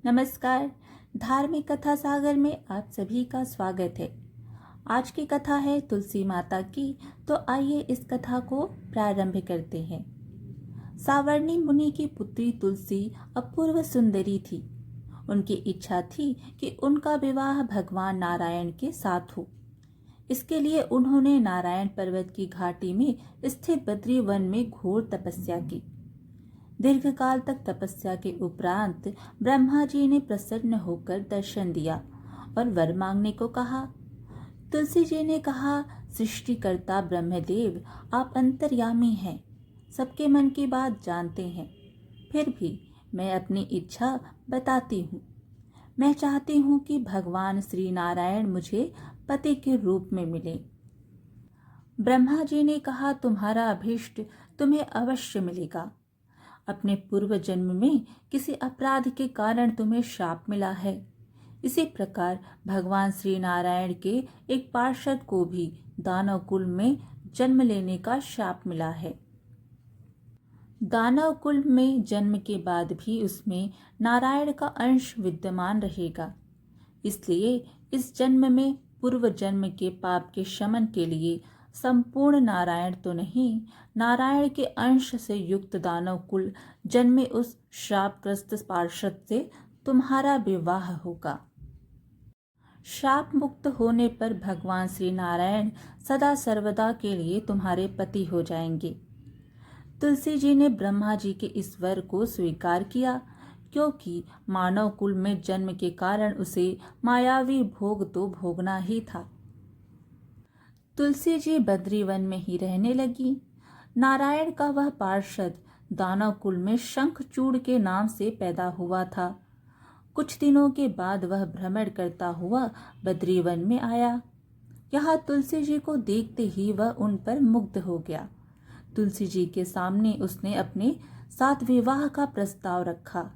नमस्कार। धार्मिक कथा सागर में आप सभी का स्वागत है। आज की कथा है तुलसी माता की। तो आइए इस कथा को प्रारंभ करते हैं। सावर्णी मुनि की पुत्री तुलसी अपूर्व सुंदरी थी। उनकी इच्छा थी कि उनका विवाह भगवान नारायण के साथ हो। इसके लिए उन्होंने नारायण पर्वत की घाटी में स्थित बद्री वन में घोर तपस्या की। दीर्घकाल तक तपस्या के उपरांत ब्रह्मा जी ने प्रसन्न होकर दर्शन दिया और वर मांगने को कहा। तुलसी जी ने कहा, सृष्टिकर्ता ब्रह्मदेव, आप अंतर्यामी हैं, सबके मन की बात जानते हैं। फिर भी मैं अपनी इच्छा बताती हूँ। मैं चाहती हूँ कि भगवान श्री नारायण मुझे पति के रूप में मिले। ब्रह्मा जी ने कहा, तुम्हारा अभीष्ट तुम्हें अवश्य मिलेगा। अपने पूर्व जन्म में किसी अपराध के कारण तुम्हें शाप मिला है। इसी प्रकार भगवान श्री नारायण के एक पार्षद को भी दानव कुल में जन्म लेने का शाप मिला है। दानव कुल में जन्म के बाद भी उसमें नारायण का अंश विद्यमान रहेगा। इसलिए इस जन्म में पूर्व जन्म के पाप के शमन के लिए संपूर्ण नारायण तो नहीं, नारायण के अंश से युक्त दानव कुल जन्मे उस श्रापग्रस्त पार्षद से तुम्हारा विवाह होगा। शाप मुक्त होने पर भगवान श्री नारायण सदा सर्वदा के लिए तुम्हारे पति हो जाएंगे। तुलसी जी ने ब्रह्मा जी के इस वर को स्वीकार किया, क्योंकि मानव कुल में जन्म के कारण उसे मायावी भोग तो भोगना ही था। तुलसी जी बद्री वन में ही रहने लगी। नारायण का वह पार्षद दानव कुल में शंखचूड़ के नाम से पैदा हुआ था। कुछ दिनों के बाद वह भ्रमण करता हुआ बद्री वन में आया। यहाँ तुलसी जी को देखते ही वह उन पर मुग्ध हो गया। तुलसी जी के सामने उसने अपने साथ विवाह का प्रस्ताव रखा।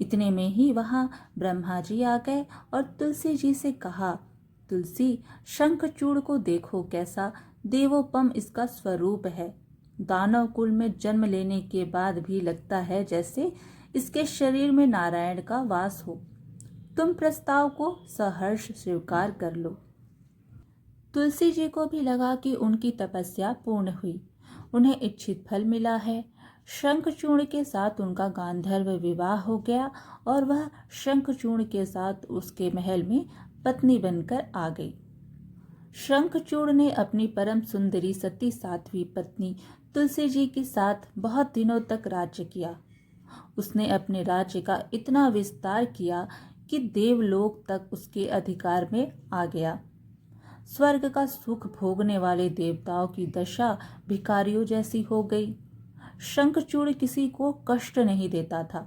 इतने में ही वहां ब्रह्मा जी आ गए और तुलसी जी से कहा, तुलसी, शंखचूड़ को देखो, कैसा देवोपम इसका स्वरूप है। दानव कुल में जन्म लेने के बाद भी लगता है जैसे इसके शरीर में नारायण का वास हो। तुम प्रस्ताव को सहर्ष स्वीकार कर लो। तुलसी जी को भी लगा कि उनकी तपस्या पूर्ण हुई, उन्हें इच्छित फल मिला है। शंखचूड़ के साथ उनका गांधर्व विवाह हो गया और वह शंखचूड़ के साथ उसके महल में पत्नी बनकर आ गई। शंखचूड़ ने अपनी परम सुंदरी सती साध्वी पत्नी तुलसी जी के साथ बहुत दिनों तक राज्य किया। उसने अपने राज्य का इतना विस्तार किया कि देवलोक तक उसके अधिकार में आ गया। स्वर्ग का सुख भोगने वाले देवताओं की दशा भिखारियों जैसी हो गई। शंखचूड़ किसी को कष्ट नहीं देता था,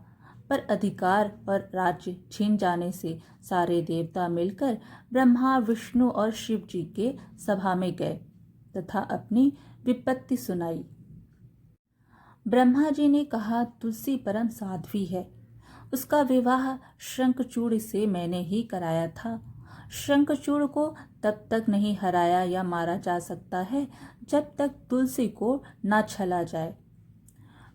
पर अधिकार और राज्य छिन जाने से सारे देवता मिलकर ब्रह्मा, विष्णु और शिव जी के सभा में गए तथा अपनी विपत्ति सुनाई। ब्रह्मा जी ने कहा, तुलसी परम साध्वी है, उसका विवाह शंखचूड़ से मैंने ही कराया था। शंखचूड़ को तब तक नहीं हराया या मारा जा सकता है जब तक तुलसी को न छला जाए।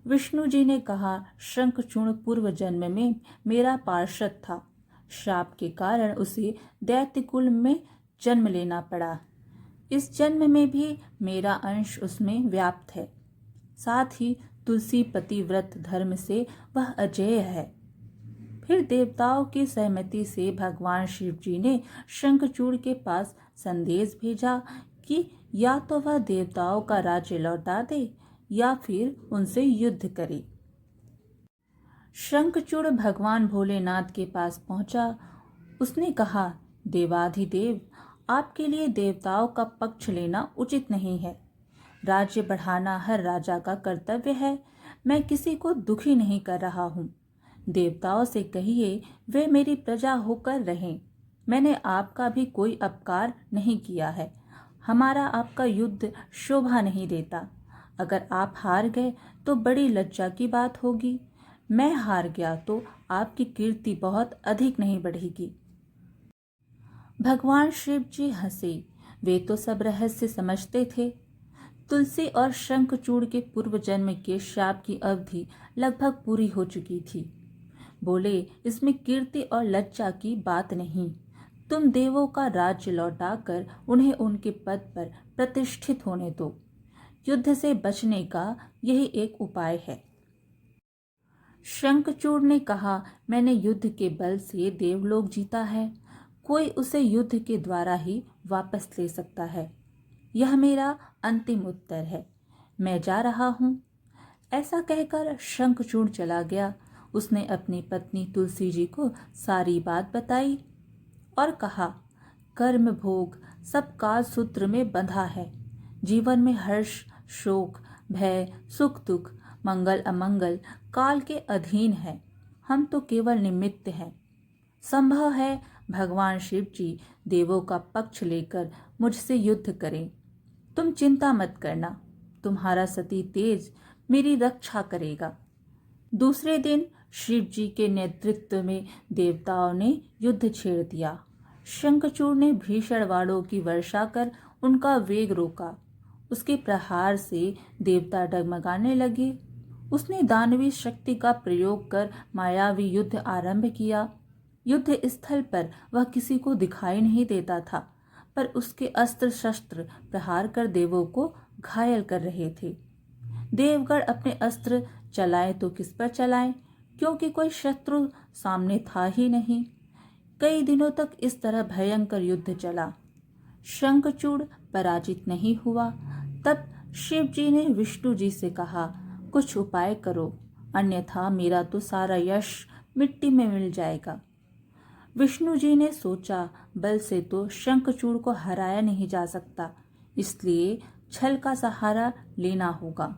विष्णु जी ने कहा, शंखचूड़ पूर्व जन्म में मेरा पार्षद था। श्राप के कारण उसे दैत्य कुल में जन्म लेना पड़ा। इस जन्म में भी मेरा अंश उसमें व्याप्त है। साथ ही तुलसी पतिव्रत धर्म से वह अजेय है। फिर देवताओं की सहमति से भगवान शिव जी ने शंखचूड़ के पास संदेश भेजा कि या तो वह देवताओं का राज्य लौटा दे या फिर उनसे युद्ध करे। शंखचूड़ भगवान भोलेनाथ के पास पहुंचा। उसने कहा, देवाधिदेव, आपके लिए देवताओं का पक्ष लेना उचित नहीं है। राज्य बढ़ाना हर राजा का कर्तव्य है। मैं किसी को दुखी नहीं कर रहा हूँ। देवताओं से कहिए वे मेरी प्रजा होकर रहें। मैंने आपका भी कोई अपकार नहीं किया है। हमारा आपका युद्ध शोभा नहीं देता। अगर आप हार गए तो बड़ी लज्जा की बात होगी। मैं हार गया तो आपकी कीर्ति बहुत अधिक नहीं बढ़ेगी। भगवान शिव जी हंसे। वे तो सब रहस्य समझते थे। तुलसी और शंखचूड़ के पूर्व जन्म के शाप की अवधि लगभग पूरी हो चुकी थी। बोले, इसमें कीर्ति और लज्जा की बात नहीं। तुम देवों का राज्य लौटाकर उन्हें उनके पद पर प्रतिष्ठित होने दो। युद्ध से बचने का यही एक उपाय है। शंखचूड़ ने कहा, मैंने युद्ध के बल से देवलोक जीता है, कोई उसे युद्ध के द्वारा ही वापस ले सकता है। यह मेरा अंतिम उत्तर है, मैं जा रहा हूँ। ऐसा कहकर शंखचूड़ चला गया। उसने अपनी पत्नी तुलसी जी को सारी बात बताई और कहा, कर्म भोग सब काल सूत्र में बंधा है। जीवन में हर्ष, शोक, भय, सुख दुख, मंगल अमंगल काल के अधीन है। हम तो केवल निमित्त हैं। संभव है भगवान शिव जी देवों का पक्ष लेकर मुझसे युद्ध करें। तुम चिंता मत करना, तुम्हारा सती तेज मेरी रक्षा करेगा। दूसरे दिन शिव जी के नेतृत्व में देवताओं ने युद्ध छेड़ दिया। शंखचूड़ ने भीषण वाणों की वर्षा कर उनका वेग रोका। उसके प्रहार से देवता डगमगाने लगे। उसने दानवी शक्ति का प्रयोग कर मायावी युद्ध आरंभ किया। युद्ध स्थल पर वह किसी को दिखाई नहीं देता था, पर उसके अस्त्र शस्त्र प्रहार कर देवों को घायल कर रहे थे। देवगण अपने अस्त्र चलाए तो किस पर चलाएं, क्योंकि कोई शत्रु सामने था ही नहीं। कई दिनों तक इस तरह भयंकर युद्ध चला। शंखचूड़ पराजित नहीं हुआ। तब शिव जी ने विष्णु जी से कहा, कुछ उपाय करो, अन्यथा मेरा तो सारा यश मिट्टी में मिल जाएगा। विष्णु जी ने सोचा, बल से तो शंखचूड़ को हराया नहीं जा सकता, इसलिए छल का सहारा लेना होगा।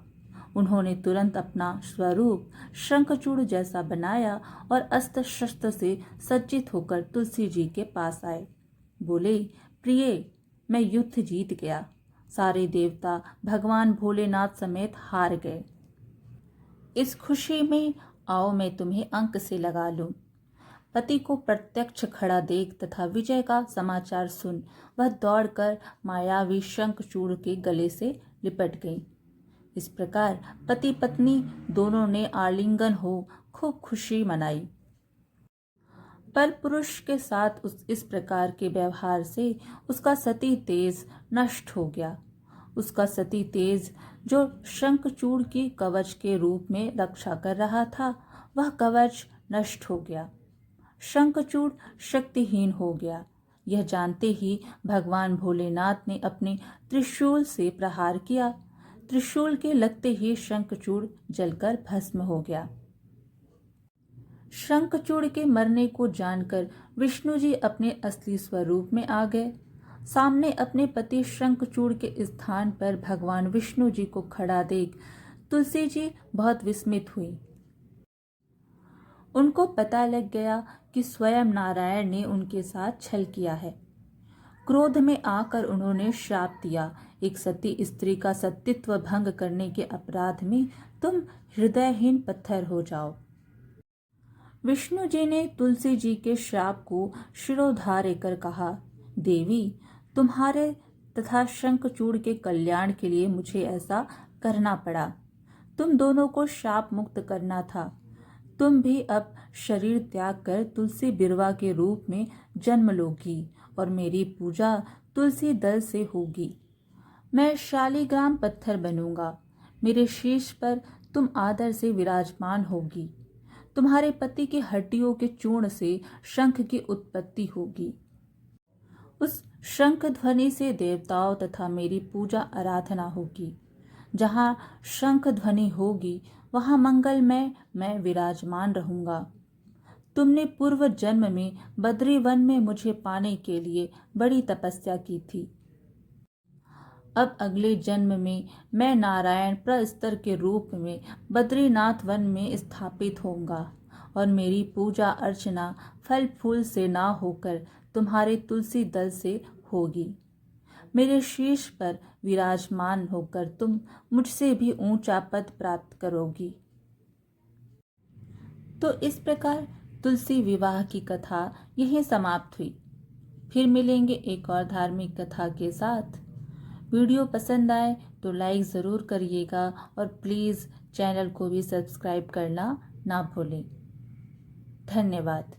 उन्होंने तुरंत अपना स्वरूप शंखचूड़ जैसा बनाया और अस्त्र शस्त्र से सज्जित होकर तुलसी जी के पास आए। बोले, प्रिय, मैं युद्ध जीत गया। सारे देवता भगवान भोलेनाथ समेत हार गए। इस खुशी में आओ मैं तुम्हें अंक से लगा लूं। पति को प्रत्यक्ष खड़ा देख तथा विजय का समाचार सुन वह दौड़कर मायावी शंखचूड़ के गले से लिपट गई। इस प्रकार पति पत्नी दोनों ने आलिंगन हो खूब खुशी मनाई। पर पुरुष के साथ इस प्रकार के व्यवहार से उसका सती तेज नष्ट हो गया। उसका सती तेज जो शंखचूड़ की कवच के रूप में रक्षा कर रहा था, वह कवच नष्ट हो गया। शंखचूड़ शक्तिहीन हो गया। यह जानते ही भगवान भोलेनाथ ने अपने त्रिशूल से प्रहार किया। त्रिशूल के लगते ही शंखचूड़ जलकर भस्म हो गया। शंखचूड़ के मरने को जानकर विष्णु जी अपने असली स्वरूप में आ गए। सामने अपने पति शंखचूड़ के स्थान पर भगवान विष्णु जी को खड़ा देख तुलसी जी बहुत विस्मित हुई। उनको पता लग गया कि स्वयं नारायण ने उनके साथ छल किया है। क्रोध में आकर उन्होंने श्राप दिया, एक सती स्त्री का सतीत्व भंग करने के अपराध में तुम हृदयहीन पत्थर हो जाओ। विष्णु जी ने तुलसी जी के श्राप को शिरोधार्य कर कहा, देवी, तुम्हारे तथा शंखचूड़ के कल्याण के लिए मुझे ऐसा करना पड़ा। तुम दोनों को श्राप मुक्त करना था। तुम भी अब शरीर त्याग कर तुलसी बिरवा के रूप में जन्म लोगी और मेरी पूजा तुलसी दल से होगी। मैं शालिग्राम पत्थर बनूंगा। मेरे शीश पर तुम आदर से विराजमान होगी। तुम्हारे पति की हड्डियों के चूर्ण से शंख की उत्पत्ति होगी। उस शंख ध्वनि से देवताओं तथा मेरी पूजा आराधना होगी। जहाँ शंख ध्वनि होगी वहाँ मंगलमय मैं विराजमान रहूंगा। तुमने पूर्व जन्म में बद्री वन में मुझे पाने के लिए बड़ी तपस्या की थी। अब अगले जन्म में मैं नारायण प्रस्तर के रूप में बद्रीनाथ वन में स्थापित होऊंगा और मेरी पूजा अर्चना फल फूल से ना होकर तुम्हारे तुलसी दल से होगी। मेरे शीश पर विराजमान होकर तुम मुझसे भी ऊंचा पद प्राप्त करोगी। तो इस प्रकार तुलसी विवाह की कथा यहीं समाप्त हुई। फिर मिलेंगे एक और धार्मिक कथा के साथ। वीडियो पसंद आए तो लाइक ज़रूर करिएगा और प्लीज़ चैनल को भी सब्सक्राइब करना ना भूलें। धन्यवाद।